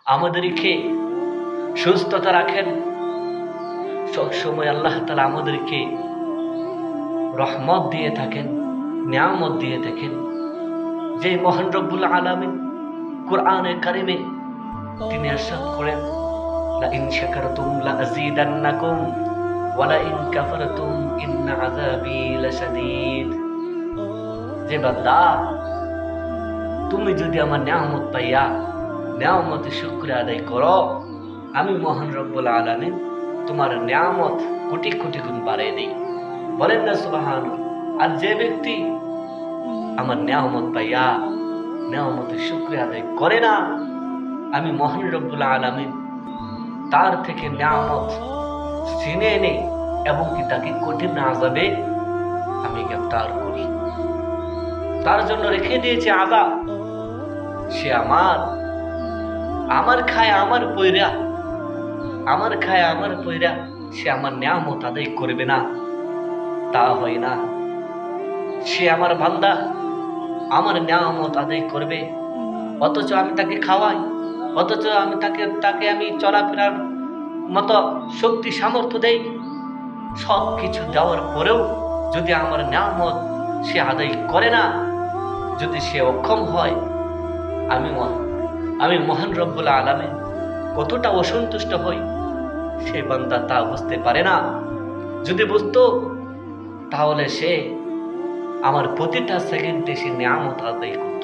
আমাদেরকে সুস্থতা রাখেন। সবসময় আল্লাহ তাআলা আমাদেরকে রহমত দিয়ে থাকেন, নিয়ামত দিয়ে থাকেন। যে মহান রব্বুল আলামিন কুরআনে কারিমে তিনি ইরশাদ করেন, লা ইন শাকারতুম লা আযীদান্নাকুম ওয়া লা ইন কাফারতুম ইন্না আযাবি লাশাদীদ। যে বান্দা, তুমি যদি আমার নিয়ামত পাইয়া নিয়ামতের শুকরিয়া আদায় করো, আমি মহান রব্বুল আলামিন তোমার নিয়ামত কোটি কোটি গুণ বাড়িয়ে দেই। বলেন না সুবহানাল্লাহ। আর যে ব্যক্তি আমার নিয়ামত পাইয়া নিয়ামতের শুকরিয়া আদায় করে না, আমি মহান রব্বুল আলামিন তার থেকে নিয়ামত ছিনিয়ে নেই এবং কি তাকে কঠিন আযাবে আমি গ্রেফতার করি। তার জন্য রেখে দিয়েছে আযাব। সে আমার খায় আমার পয়রা, সে আমার নিয়ামত আদায় করবে না, তা হয় না। সে আমার বান্দা, আমার নিয়ামত আদায় করবে, অথচ আমি তাকে খাওয়াই, অথচ আমি তাকে আমি চলাফেরার মতো শক্তি সামর্থ্য দেই। সব কিছু দেওয়ার পরেও যদি আমার নিয়ামত সে আদায় করে না, যদি সে অক্ষম হয়, আমি মহান রব্বুল আলামিন কতটা অসন্তুষ্ট হই সে বান্দা তা বুঝতে পারে না। যদি বুঝতো তাহলে সে আমার প্রতিটা সেকেন্ডে সে নিয়ামত আদায় করত,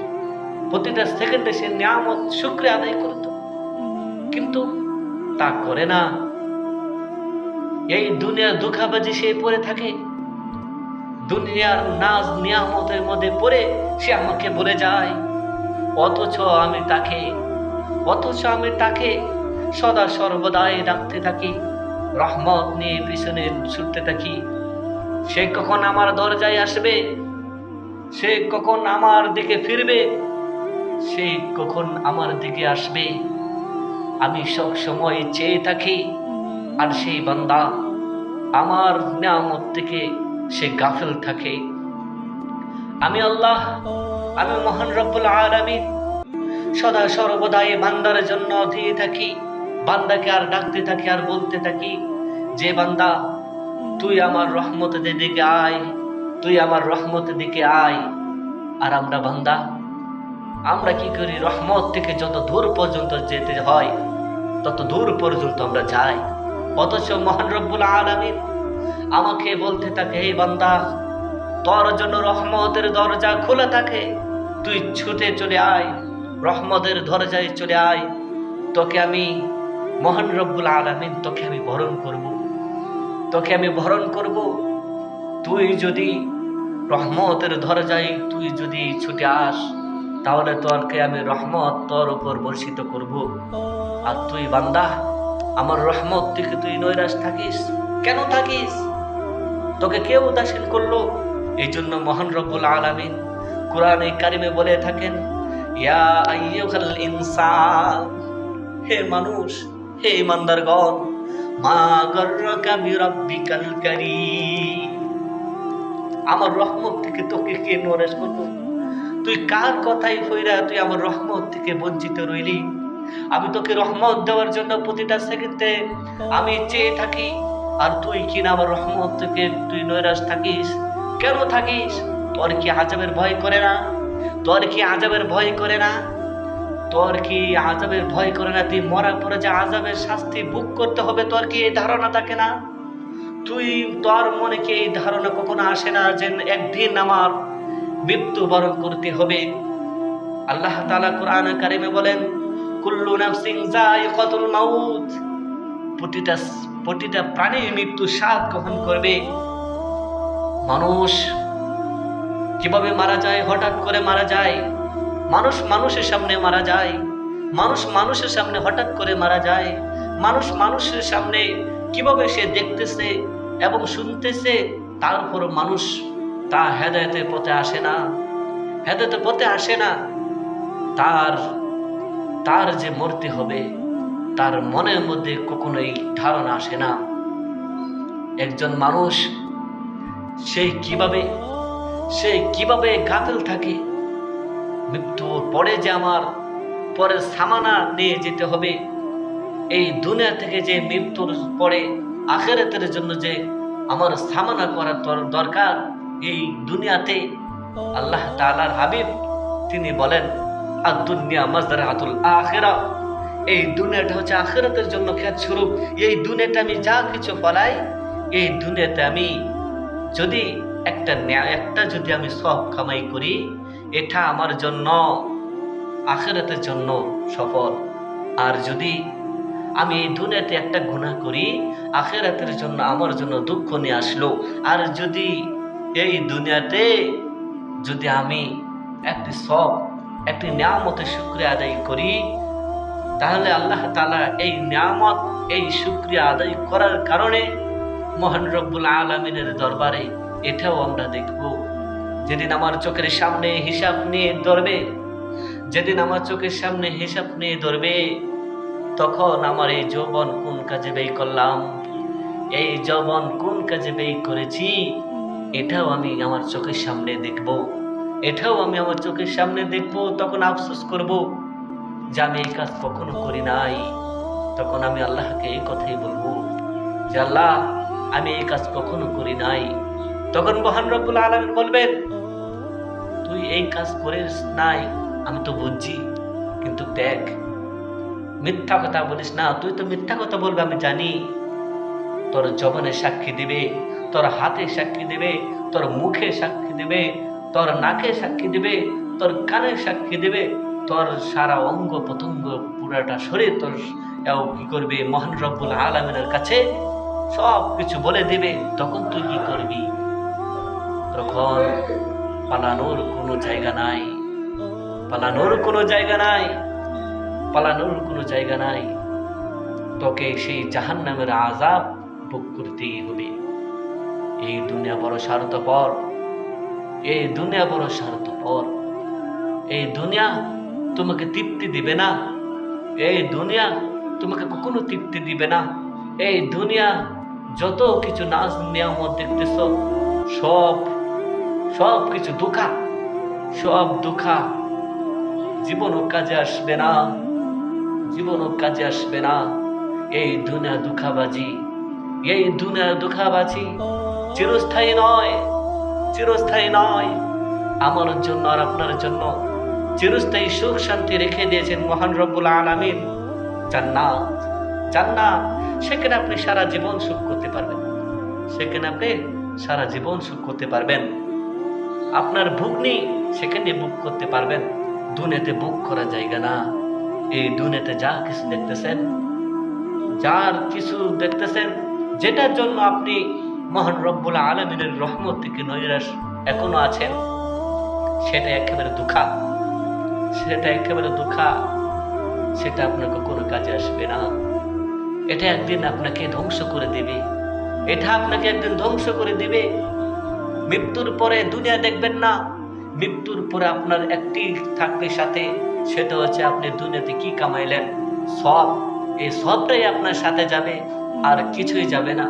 প্রতিটা সেকেন্ডে সে নিয়ামত শুকরিয়া আদায় করত, কিন্তু তা করে না। এই দুনিয়ার ধোঁকাবাজি সে পড়ে থাকে, দুনিয়ার নাজ নিয়ামতের মধ্যে পড়ে সে আমাকে বলে যায়, অথচ আমি তাকে সদা সর্বদাই ডাকতে থাকি, রহমত নিয়ে পিছনে ছুটতে থাকি। সে কখন আমার দরজায় আসবে, সে কখন আমার দিকে ফিরবে, সে কখন আমার দিকে আসবে, আমি সব সময় চেয়ে থাকি। আর সেই বান্দা আমার নিয়ামত থেকে সে গাফিল থাকে। আমি আল্লাহ, আমি মহান রব্বুল আলামিন সদা সর্বদাই বান্দার জন্য দিয়ে থাকি, বান্দাকে আর ডাকতে থাকি আর বলতে থাকি, যে বান্দা তুই আমার রহমতের দিকে আয়, তুই আমার রহমতের দিকে আয়। আর আমরা বান্দা, আমরা কি করি? রহমত থেকে যত দূর পর্যন্ত যেতে হয় তত দূর পর্যন্ত আমরা যাই, অথচ মহান রব্বুল আলামিন আমাকে বলতে থাকে, হে বান্দা, তোর জন্য রহমতের দরজা খোলা থাকে, তুই ছুটে চলে আয়, রহমতের দরজায় চলে আয়, তোকে আমি মহান রব্বুল আলামিন তোকে আমি বরণ করব। তুই যদি রহমতের দরজায় তুই যদি ছুটে আস, তাহলে তোকে আমি রহমত তোর উপর বর্ষিত করব। আর তুই বান্দা, আমার রহমত থেকে তুই নৈরাশ থাকিস, কেন থাকিস? তোকে কে উদাসীন করলো? এই জন্য মহান রব্বুল আলামিন কুরআনে কারিমে বলে থাকেন, ইয়া আইয়ুহাল ইনসান, হে মানুষ, হে ইমানদারগণ, মা গাররাকা বিরাব্বিকাল কারীম, আমার রহমত থেকে তোকে কে নৈরাশ করলো? তুই কার কথাই কইরা তুই আমার রহমত থেকে বঞ্চিত রইলি? আমি তোকে রহমত দেওয়ার জন্য প্রতিটা সেকেন্ডে আমি চেয়ে থাকি, আর তুই কিনা আমার রহমত থেকে তুই নৈরাশ থাকিস। কেন থাকিস? তোর কি আযাবের ভয় করে না? তুই মরার পরে যে আযাবের শাস্তি ভোগ করতে হবে, তোর কি এই ধারণা থাকে না? তোর মনে কি এই ধারণা কখনো আসে না যে একদিন আমার মৃত্যুবরণ করতে হবে? আল্লাহ তাআলা কুরআনে কারিমে বলেন, কুল্লু নাফসিন যায়িকাতুল মাউত, প্রতিটা প্রাণী মৃত্যু স্বাদ গ্রহণ করবে। মানুষ কিভাবে মারা যায়? হঠাৎ করে মারা যায়। মানুষ মানুষের সামনে মারা যায়, হঠাৎ করে মারা যায়। মানুষের সামনে কিভাবে সে দেখতেছে এবং শুনতেছে, তারপর মানুষ তা হেদায়েতের পথে আসে না। তার যে মরতে হবে, তার মনের মধ্যে কখনোই ধারণা আসে না। একজন মানুষ সে কিভাবে গাফিল থাকে, মৃত্যুর পরে যে আমার পরে সামানা নিয়ে যেতে হবে। এই দুনিয়া থেকে যে মৃত্যুর পরে আখিরাতের জন্য যে আমার সামানা করার দরকার, এই দুনিয়াতে আল্লাহ তাআলার হাবিব তিনি বলেন আদ-দুনিয়া মাজরাতুল আখিরা, এই দুনিয়াটা হচ্ছে আখিরাতের জন্য ক্ষেত স্বরূপ। এই দুনিয়াতে আমি যা কিছু ফলাই, এই দুনিয়াতে আমি যদি একটা যদি আমি সব কামাই করি, এটা আমার জন্য আখিরাতের জন্য সফল। আর যদি আমি এই দুনিয়াতে একটা গুনাহ করি, আখিরাতের জন্য আমার জন্য দুঃখ নিয়ে আসলো। আর যদি এই দুনিয়াতে যদি আমি একটি নিয়ামতের শুকরিয়া আদায় করি, তাহলে আল্লাহ তাআলা এই নিয়ামত, এই শুকরিয়া আদায় করার কারণে মহান রব্বুল আলামিনের দরবারে এটাও আমরা দেখব। যেদিন আমার চোখের সামনে হিসাব নিয়ে ধরবে, যেদিন আমার চোখের সামনে হিসাব নিয়ে ধরবে, তখন আমার এই যৌবন কোন কাজে ব্যয় করলাম, এই যৌবন কোন কাজে ব্যয় করেছি, এটাও আমি আমার চোখের সামনে দেখব। এটাও আমি আমার চোখের সামনে দেখব। তখন আফসোস করব যে আমি এই কাজ কখনো করি নাই। তখন আমি আল্লাহকে এই কথাই বলবো যে আল্লাহ, আমি এই কাজ কখনো করি নাই। তখন মহান রব্বুল আলামিন বলবেন, তুই এই কাজ করিস নাই আমি তো বুঝছি, কিন্তু দেখ, মিথ্যা কথা বলিস না। তুই তো মিথ্যা কথা বলবে আমি জানি। তোর জবানে সাক্ষী দিবে, তোর হাতে সাক্ষী দেবে, তোর মুখে সাক্ষী দেবে, তোর নাকে সাক্ষী দেবে, তোর কানে সাক্ষী দেবে, তোর সারা অঙ্গ প্রত্যঙ্গ পুরাটা শরীর তোর কি করবে, মহান রব্বুল আলামিনের কাছে সব কিছু বলে দিবে। তখন তুই কি করবি? তখন পালানোর কোনো জায়গা নাই, পালানোর কোনো জায়গা নাই, পালানোর কোনো জায়গা নাই। তোকে সেই জাহান্নামের আযাব ভোগ করতেই হবে। এই দুনিয়া বড় স্বার্থপর, এই দুনিয়া বড় স্বার্থপর। এই দুনিয়া তোমাকে তৃপ্তি দিবে না, এই দুনিয়া তোমাকে কখনো তৃপ্তি দিবে না। এই দুনিয়া যত কিছু নাজ নিয়ামত দেখতেছ, সব কিছু দুঃখা, সব দুঃখা, জীবনও কাজে আসবে না, জীবনও কাজে আসবে না। এই দুনিয়া দুঃখাবাজি, এই দুনিয়া দুঃখাবাজি চিরস্থায়ী নয়, চিরস্থায়ী নয়। আমার জন্য আর আপনার জন্য চিরস্থায়ী সুখ শান্তি রেখে দিয়েছেন মহান রব্বুল আলামিন জান্নাত। জান্নাত, সেখানে আপনি সারা জীবন সুখ করতে পারবেন, সেখানে আপনি সারা জীবন সুখ করতে পারবেন। আপনার ভুগনি সেখানে বুক করতে পারবেন। দুনিয়াতে বুক করার জায়গা না। এই দুনিয়াতে যা কিছু দেখতেছেন, যার কিছু দেখতেছেন, যেটার জন্য আপনি মহান রব্বুল আলামিনের রহমত থেকে নৈরাশ এখনো আছেন, সেটা একেবারে দুঃখা, সেটা একেবারে দুঃখা। সেটা আপনার কোনো কাজে আসবে না। এটা একদিন আপনাকে ধ্বংস করে দেবে, এটা আপনাকে একদিন ধ্বংস করে দেবে। মৃত্যুর পরে দুনিয়া দেখবেন না। মৃত্যুর পরে আপনার একটি থাকবে সাথে, সেটা হচ্ছে আপনি দুনিয়াতে কি কামাইলেন, সব। এই সবটাই আপনার সাথে যাবে, আর কিছুই যাবে না।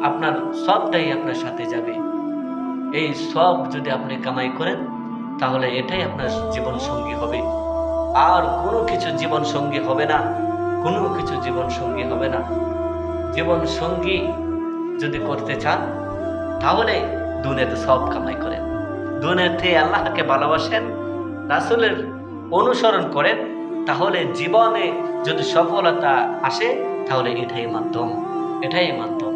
আপনার সবটাই আপনার সাথে যাবে। এই সব যদি আপনি কামাই করেন, তাহলে এটাই আপনার জীবন সঙ্গী হবে। আর কোনো কিছু জীবন সঙ্গী হবে না, কোনো কিছু জীবন সঙ্গী হবে না। জীবন সঙ্গী যদি করতে চান, তাহলে দুনিয়াতে সব কামাই করেন, দুনিয়াতে আল্লাহকে ভালোবাসেন, রাসূলের অনুসরণ করেন, তাহলে জীবনে যদি সফলতা আসে, তাহলে এটাই মাধ্যম, এটাই মাধ্যম।